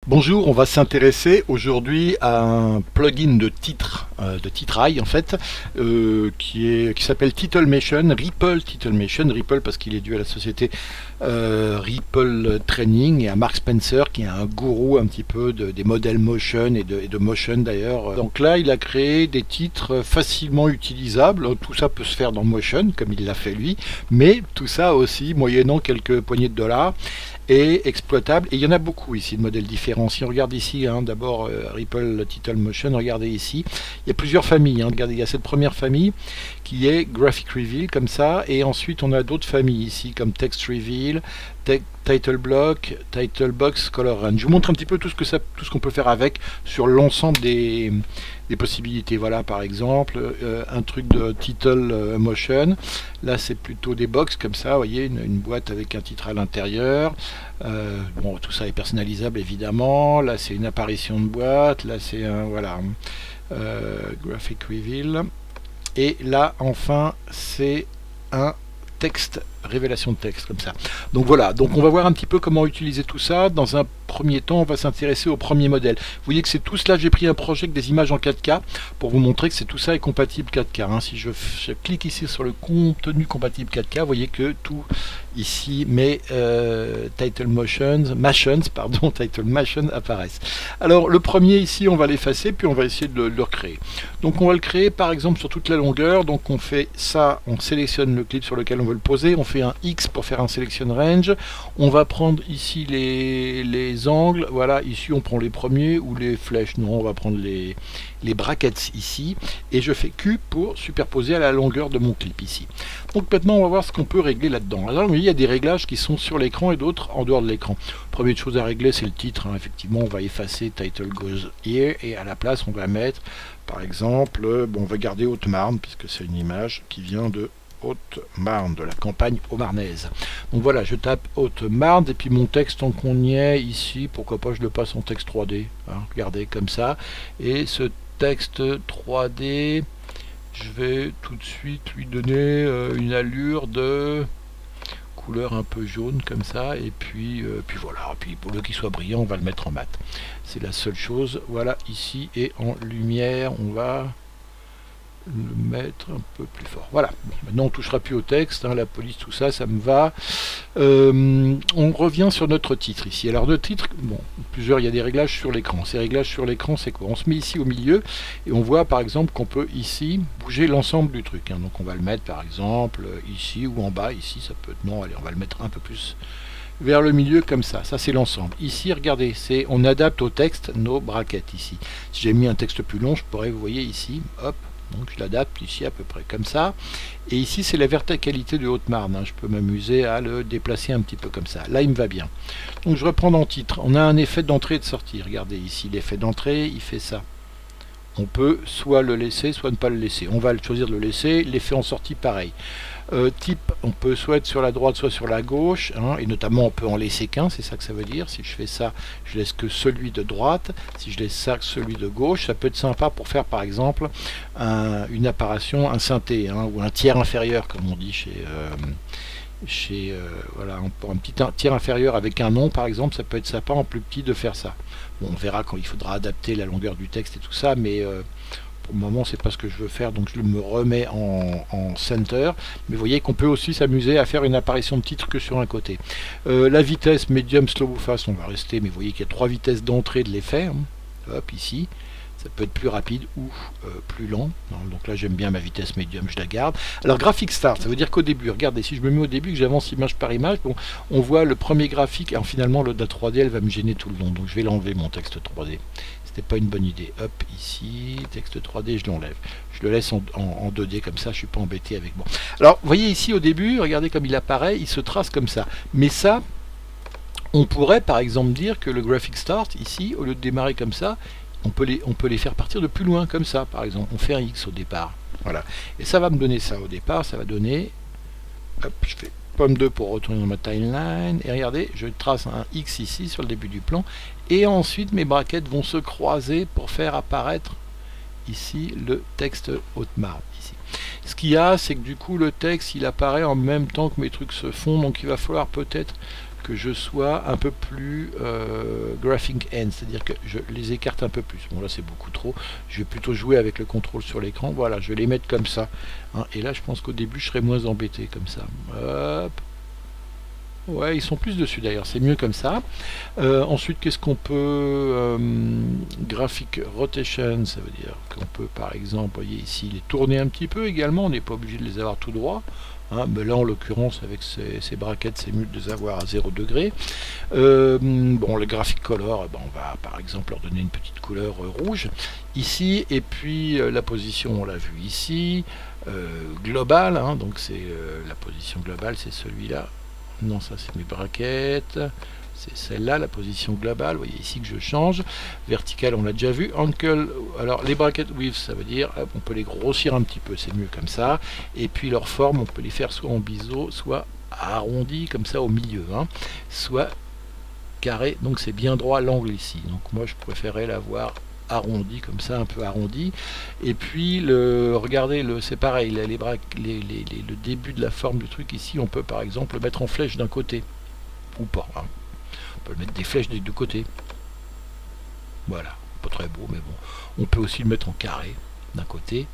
Bonjour, on va s'intéresser aujourd'hui à un plugin de titrail en fait, qui s'appelle Titlemation, Ripple Titlemation, Ripple parce qu'il est dû à la société Ripple Training et à Mark Spencer qui est un gourou un petit peu des modèles motion et de motion d'ailleurs. Donc là, il a créé des titres facilement utilisables. Tout ça peut se faire dans Motion comme il l'a fait lui, mais tout ça aussi moyennant quelques poignées de dollars et exploitable. Et il y en a beaucoup ici de modèles différents. Si on regarde ici, d'abord Ripple Title Motion, regardez ici, il y a plusieurs familles. Regardez, il y a cette première famille qui est Graphic Reveal comme ça, et ensuite on a d'autres familles ici comme Text Reveal, Title Block, Title Box, Color Range. Je vous montre un petit peu tout ce qu'on peut faire avec sur l'ensemble des possibilités. Voilà par exemple un truc de Title Motion. Là c'est plutôt des box comme ça, vous voyez, une boîte avec un titre à l'intérieur. Bon, tout ça est personnalisable évidemment. Là c'est une apparition de boîte, là c'est un voilà Graphic Reveal. Et là enfin c'est un texte, révélation de texte comme ça. Donc voilà, donc on va voir un petit peu comment utiliser tout ça. Dans un premier temps, on va s'intéresser au premier modèle. Vous voyez que c'est tout cela, j'ai pris un projet avec des images en 4K pour vous montrer que tout ça est compatible 4K. Si je clique ici sur le contenu compatible 4K, vous voyez que tout ici, mes Title Motion apparaissent. Alors le premier ici, on va l'effacer, puis on va essayer de le recréer. Donc on va le créer par exemple sur toute la longueur. Donc on fait ça, on sélectionne le clip sur lequel on veut le poser, on fait un X pour faire un selection range. On va prendre ici les angles, voilà, ici on prend les premiers ou les flèches, non, on va prendre les brackets ici, et je fais Q pour superposer à la longueur de mon clip ici. Donc maintenant on va voir ce qu'on peut régler là-dedans. Alors vous voyez, il y a des réglages qui sont sur l'écran et d'autres en dehors de l'écran. Première chose à régler, c'est le titre, effectivement on va effacer Title Goes Here, et à la place on va mettre par exemple, on va garder Haute-Marne puisque c'est une image qui vient de Haute-Marne, de la campagne haut-marnaise. Donc voilà, je tape Haute-Marne, et puis mon texte, tant qu'on y est, ici, pourquoi pas je le passe en texte 3D, regardez, comme ça, et ce texte 3D, je vais tout de suite lui donner une allure de couleur un peu jaune, comme ça, et puis voilà, puis pour le qu'il soit brillant, on va le mettre en mat. C'est la seule chose, voilà, ici, et en lumière, on va le mettre un peu plus fort. Voilà, bon, maintenant on touchera plus au texte, la police, tout ça, ça me va. On revient sur notre titre ici. Alors notre titre, bon, il y a des réglages sur l'écran. Ces réglages sur l'écran, c'est quoi? On se met ici au milieu et on voit par exemple qu'on peut ici bouger l'ensemble du truc. Donc on va le mettre par exemple ici ou en bas, ici ça peut être, non, allez, on va le mettre un peu plus vers le milieu comme ça c'est l'ensemble. Ici regardez, on adapte au texte nos brackets ici. Si j'ai mis un texte plus long, je pourrais, vous voyez ici, hop, donc je l'adapte ici à peu près comme ça. Et ici c'est la verticalité de Haute-Marne. Je peux m'amuser à le déplacer un petit peu comme ça. Là il me va bien. Donc je reprends dans le titre. On a un effet d'entrée et de sortie. Regardez ici l'effet d'entrée, il fait ça. On peut soit le laisser, soit ne pas le laisser. On va choisir de le laisser. L'effet en sortie, pareil. Type, on peut soit être sur la droite, soit sur la gauche, et notamment on peut en laisser qu'un, c'est ça que ça veut dire. Si je fais ça, je laisse que celui de droite. Si je laisse ça, celui de gauche, ça peut être sympa pour faire par exemple une apparition, un synthé, ou un tiers inférieur, comme on dit voilà, pour un petit tiers inférieur avec un nom par exemple, ça peut être sympa en plus petit de faire ça. Bon, on verra quand il faudra adapter la longueur du texte et tout ça, mais pour le moment c'est pas ce que je veux faire, donc je me remets en center. Mais vous voyez qu'on peut aussi s'amuser à faire une apparition de titre que sur un côté. La vitesse medium, slow ou fast, on va rester, mais vous voyez qu'il y a 3 vitesses d'entrée de l'effet, hop ici. Ça peut être plus rapide ou plus lent. Donc là j'aime bien ma vitesse médium, je la garde. Alors graphic start, ça veut dire qu'au début, regardez, si je me mets au début, que j'avance image par image, bon, on voit le premier graphique, et finalement la 3D elle va me gêner tout le long. Donc je vais l'enlever mon texte 3D. C'était pas une bonne idée. Hop, ici, texte 3D, je l'enlève. Je le laisse en 2D comme ça, je suis pas embêté avec. Bon. Alors vous voyez ici au début, regardez comme il apparaît, il se trace comme ça. Mais ça, on pourrait par exemple dire que le graphic start, ici, au lieu de démarrer comme ça, on peut les faire partir de plus loin comme ça par exemple. On fait un X au départ, voilà, et ça va me donner ça au départ. Ça va donner, hop, je fais pomme 2 pour retourner dans ma timeline, et regardez, je trace un X ici sur le début du plan, et ensuite mes brackets vont se croiser pour faire apparaître ici le texte Haute-Marne ici. Ce qu'il y a, c'est que du coup le texte il apparaît en même temps que mes trucs se font, donc il va falloir peut-être que je sois un peu plus graphic end, c'est-à-dire que je les écarte un peu plus. Bon là c'est beaucoup trop, je vais plutôt jouer avec le contrôle sur l'écran, voilà, je vais les mettre comme ça, hein. Et là je pense qu'au début je serai moins embêté comme ça. Hop. Ouais, ils sont plus dessus d'ailleurs, c'est mieux comme ça. Ensuite, qu'est-ce qu'on peut... graphic rotation, ça veut dire qu'on peut par exemple, vous voyez ici, les tourner un petit peu également, on n'est pas obligé de les avoir tout droit. Hein, mais là en l'occurrence avec ces braquettes c'est mieux de les avoir à 0 degré. Bon, le graphic color, ben, on va par exemple leur donner une petite couleur rouge ici, et puis la position on l'a vu ici, global, hein, donc c'est la position globale, c'est celui-là. Non, ça c'est mes braquettes, c'est celle-là, la position globale, vous voyez ici que je change. Vertical, on l'a déjà vu. Ankle, alors les brackets width, ça veut dire, hop, on peut les grossir un petit peu, c'est mieux comme ça. Et puis leur forme, on peut les faire soit en biseau, soit arrondi, comme ça au milieu, hein, soit carré, donc c'est bien droit l'angle ici. Donc moi je préférais l'avoir arrondi comme ça, un peu arrondi. Et puis regardez, c'est pareil, le début de la forme du truc ici, on peut par exemple le mettre en flèche d'un côté ou pas, hein. On peut le mettre des flèches des deux côtés, voilà, pas très beau mais bon. On peut aussi le mettre en carré d'un côté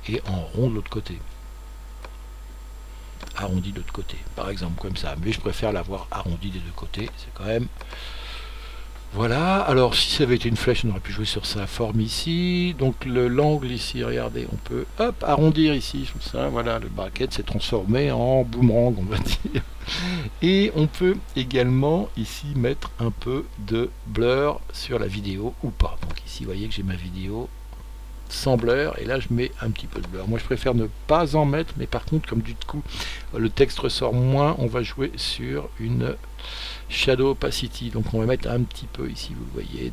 et en rond de l'autre côté, arrondi de l'autre côté par exemple, comme ça. Mais je préfère l'avoir arrondi des deux côtés, c'est quand même... Voilà, alors si ça avait été une flèche, on aurait pu jouer sur sa forme ici. Donc l'angle ici, regardez, on peut hop arrondir ici, comme ça, voilà, le bracket s'est transformé en boomerang, on va dire. Et on peut également ici mettre un peu de blur sur la vidéo ou pas. Donc ici, vous voyez que j'ai ma vidéo sans blur, et là je mets un petit peu de blur. Moi je préfère ne pas en mettre, mais par contre comme du coup le texte ressort moins, on va jouer sur une shadow opacity, donc on va mettre un petit peu ici, vous voyez,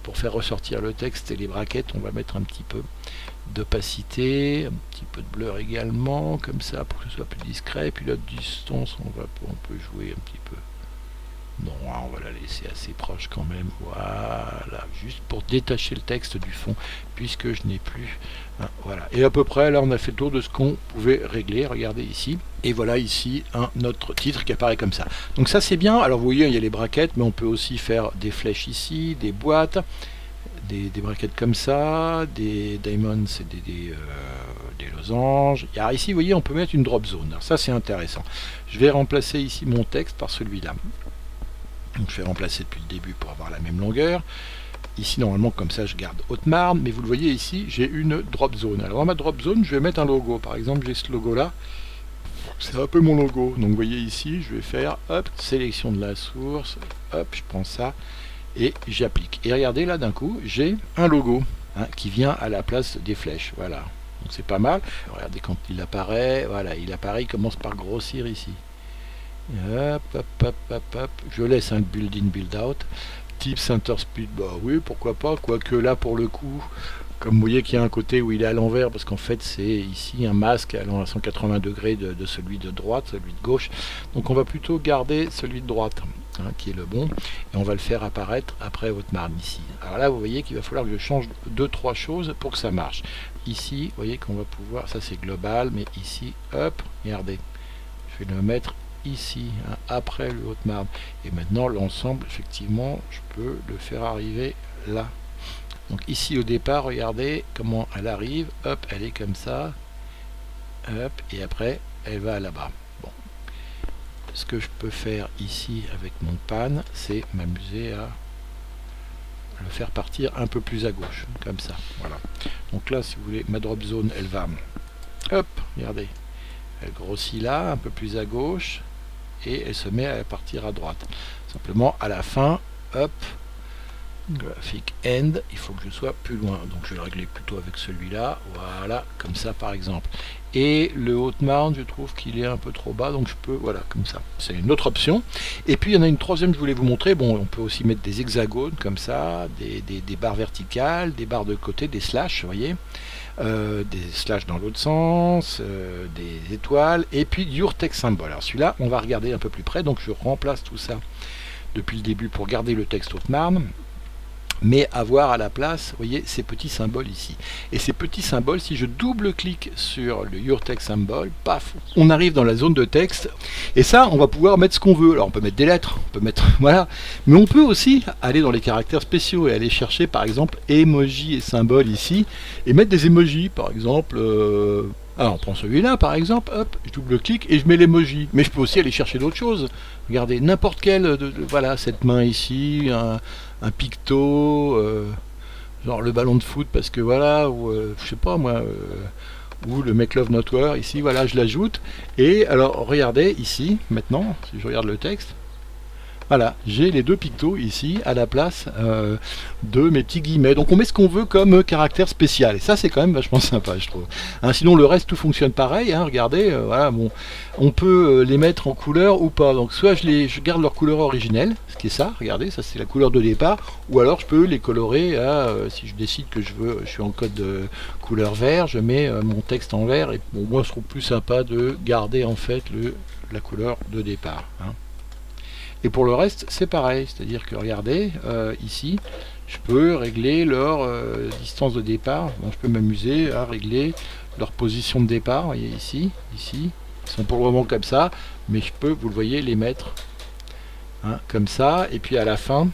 pour faire ressortir le texte et les braquettes, on va mettre un petit peu d'opacité, un petit peu de blur également, comme ça, pour que ce soit plus discret. Puis la distance, on peut jouer un petit peu. Non, on va la laisser assez proche quand même, voilà, juste pour détacher le texte du fond, puisque je n'ai plus, hein, voilà. Et à peu près, là on a fait le tour de ce qu'on pouvait régler, regardez ici, et voilà ici notre titre qui apparaît comme ça. Donc ça c'est bien, alors vous voyez il y a les braquettes, mais on peut aussi faire des flèches ici, des boîtes, des braquettes comme ça, des diamonds, c'est des losanges. Alors ici vous voyez on peut mettre une drop zone, alors ça c'est intéressant. Je vais remplacer ici mon texte par celui-là. Donc je vais remplacer depuis le début pour avoir la même longueur. Ici normalement comme ça je garde Haute-Marne, mais vous le voyez ici j'ai une drop zone. Alors dans ma drop zone je vais mettre un logo, par exemple j'ai ce logo là, c'est un peu mon logo. Donc vous voyez ici je vais faire hop, sélection de la source, hop je prends ça et j'applique. Et regardez là d'un coup j'ai un logo, hein, qui vient à la place des flèches, voilà. Donc c'est pas mal. Regardez quand il apparaît, voilà, il apparaît, il commence par grossir ici. Hop, hop, hop, hop, hop. Je laisse un build in, build out. Type center speed, bah oui, pourquoi pas. Quoique là, pour le coup, comme vous voyez qu'il y a un côté où il est à l'envers, parce qu'en fait, c'est ici un masque allant à 180 degrés de celui de droite, celui de gauche. Donc on va plutôt garder celui de droite, hein, qui est le bon. Et on va le faire apparaître après Haute-Marne ici. Alors là, vous voyez qu'il va falloir que je change 2-3 choses pour que ça marche. Ici, vous voyez qu'on va pouvoir, ça c'est global, mais ici, hop, regardez. Je vais le mettre ici, hein, après le Haute-Marne, et maintenant l'ensemble effectivement je peux le faire arriver là. Donc ici au départ regardez comment elle arrive, hop elle est comme ça, hop, et après elle va là-bas. Bon, ce que je peux faire ici avec mon pan, c'est m'amuser à le faire partir un peu plus à gauche, comme ça, voilà. Donc là si vous voulez ma drop zone elle va, hop, regardez, elle grossit là, un peu plus à gauche, et elle se met à partir à droite. Simplement, à la fin, hop, graphic end, il faut que je sois plus loin. Donc je vais le régler plutôt avec celui-là, voilà, comme ça par exemple. Et le Haute-Marne, je trouve qu'il est un peu trop bas, donc je peux, voilà, comme ça. C'est une autre option. Et puis il y en a une troisième que je voulais vous montrer. Bon, on peut aussi mettre des hexagones comme ça, des barres verticales, des barres de côté, des slashes, vous voyez. Des slashes dans l'autre sens, des étoiles, et puis Your Text Symbol. Alors celui-là, on va regarder un peu plus près, donc je remplace tout ça depuis le début pour garder le texte Haute-Marne. mais avoir à la place, vous voyez, ces petits symboles ici. Et ces petits symboles, si je double-clique sur le Your Text Symbol, paf, on arrive dans la zone de texte. Et ça, on va pouvoir mettre ce qu'on veut. Alors on peut mettre des lettres, on peut mettre, voilà. Mais on peut aussi aller dans les caractères spéciaux et aller chercher, par exemple, emoji et symboles ici, et mettre des emojis, par exemple... Alors on prend celui-là par exemple, hop, je double-clique et je mets l'emoji. Mais je peux aussi aller chercher d'autres choses. Regardez, n'importe quelle, voilà, cette main ici, un picto, genre le ballon de foot parce que voilà, ou je sais pas moi, ou le Make Love Not War, ici, voilà, je l'ajoute. Et alors regardez ici, maintenant, si je regarde le texte, voilà, j'ai les deux pictos ici à la place de mes petits guillemets. Donc on met ce qu'on veut comme caractère spécial. Et ça c'est quand même vachement sympa je trouve. Hein, sinon le reste tout fonctionne pareil. Hein, regardez, voilà, bon, on peut les mettre en couleur ou pas. Donc soit je garde leur couleur originelle, ce qui est ça, regardez, ça c'est la couleur de départ. Ou alors je peux les colorer à, si je décide que je suis en code de couleur vert, je mets mon texte en vert. Et bon, moi je trouve plus sympa de garder en fait la couleur de départ. Hein. Et pour le reste, c'est pareil, c'est-à-dire que regardez, ici, je peux régler leur distance de départ. Bon, je peux m'amuser à régler leur position de départ, vous voyez ici, ici. Ils sont pour le moment comme ça, mais je peux, vous le voyez, les mettre hein, comme ça. Et puis à la fin,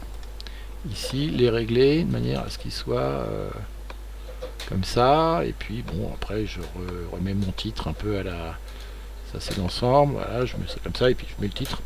ici, les régler de manière à ce qu'ils soient comme ça. Et puis bon, après, je remets mon titre un peu à la... Ça c'est l'ensemble, voilà, je mets ça comme ça, et puis je mets le titre.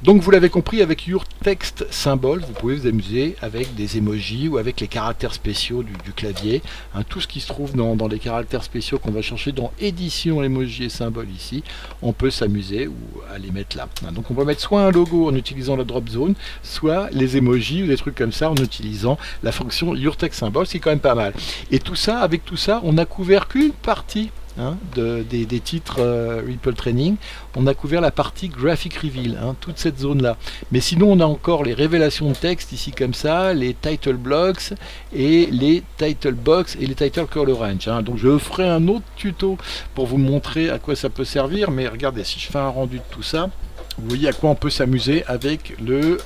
Donc vous l'avez compris, avec Your Text Symbol, vous pouvez vous amuser avec des emojis ou avec les caractères spéciaux du clavier. Hein, tout ce qui se trouve dans les caractères spéciaux qu'on va chercher dans édition emojis et symboles ici, on peut s'amuser ou à les mettre là. Hein, donc on peut mettre soit un logo en utilisant la drop zone, soit les emojis ou des trucs comme ça en utilisant la fonction Your Text Symbol, c'est quand même pas mal. Et tout ça, avec tout ça, on n'a couvert qu'une partie. Hein, des titres Ripple Training, on a couvert la partie Graphic Reveal, hein, toute cette zone là. Mais sinon on a encore les révélations de texte ici comme ça, les title blocks et les title box et les title color range. Hein. Donc je ferai un autre tuto pour vous montrer à quoi ça peut servir, mais regardez, si je fais un rendu de tout ça, vous voyez à quoi on peut s'amuser avec le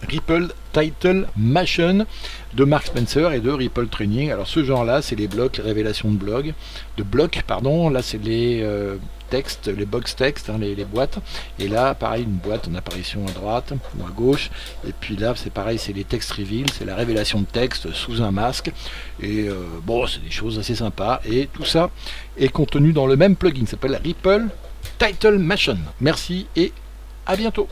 Ripple Title Machine de Mark Spencer et de Ripple Training. Alors ce genre là c'est les blocs, les révélations de blocs, pardon, là c'est les textes, les box textes, hein, les boîtes, et là pareil une boîte en apparition à droite ou à gauche, et puis là c'est pareil, c'est les text reveal, c'est la révélation de texte sous un masque, et bon c'est des choses assez sympas, et tout ça est contenu dans le même plugin, ça s'appelle Ripple Title Machine. Merci et à bientôt.